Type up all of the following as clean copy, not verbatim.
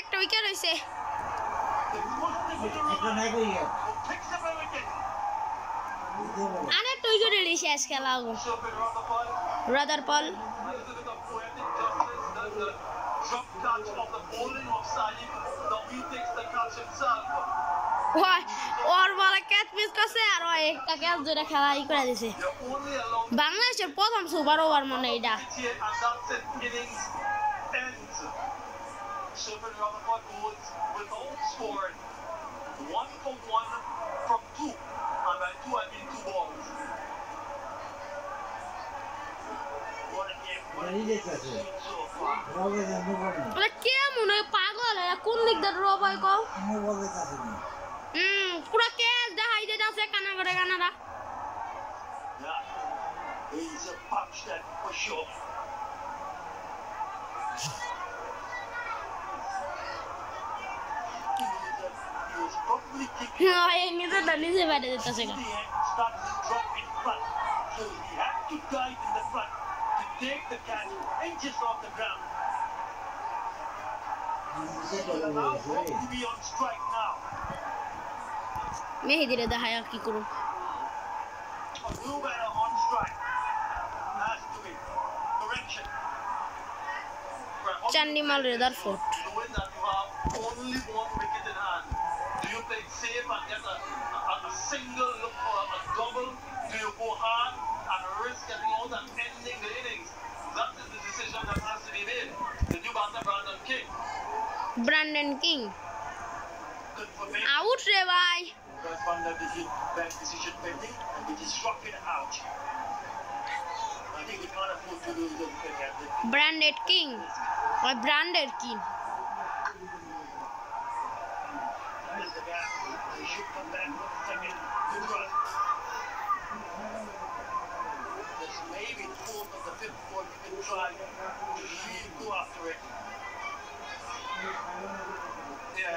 একটা উইকেট হইছে আরেকটা উইকেট হইলে শেষ খেলা রাদারপল ওর বলে ক্যাচ মিস করছে আর ওই একটা ক্যাচ ধরে খেলা করে দিছে বাংলাদেশের প্রথম সুপার ওভার মনে এটা কেমন পাগল কোন দিক দিয়ে রবাই কও পুরা ক্যাচ দেখাই দিতেছে কানা করে কানারা নিজে বাইরে যেতেছে take the catch inches off the ground. To be on strike now. Mehdi re dahaya ki karo. On strike. Has to be correction. Chandimal re Darfort. Knowing that you have only one wicket in hand, do you play safe and get a single look for a double? Do you go hard and risk getting out and ending the innings? That is the decision that has to be made. The new batter, Brandon King. Out, Revai. Decision pending, and it is struck it out. I think we can't afford to lose the wicket. Brandon King. Or Brandon King. That is the gap. He should come back for the second. Good run. Maybe the fourth or the fifth one you can try to really go after it. Yeah,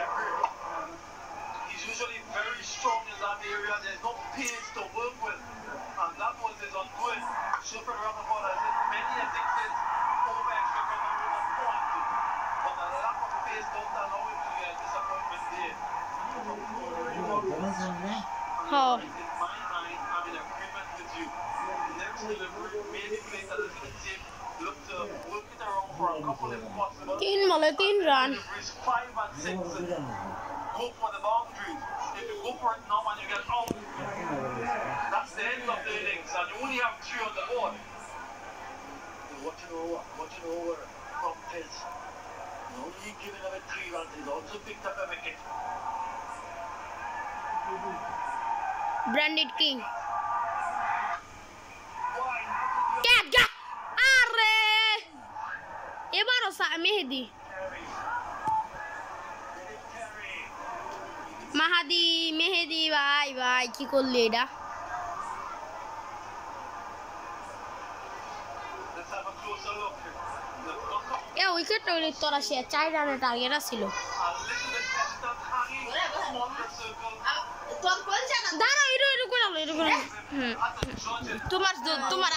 he's usually very strong in that area. There's no pace to work with, and that was his undoing. Super Rutherford has hit many sixes over extra cover with a point, but the lack of pace don't allow him to get disappointment there. Oh. In my mind, I'm in agreement with you. तीन माले तीन run. 5 and 6. Go for the boundaries. If you go for it now and you get out, that's the end of the innings, and you only have 3 on the board. Watching over from Pez. Only giving away 3 runs. He's also picked up a wicket. Brandon King. এবারও মেহেদি মাহাদি মেহেদি ভাই ভাই কি করলি এটা এ উইকেটটা হইলে তোরা সে 4 রানের target ছিল দাঁড়াও এরকম করে তোমার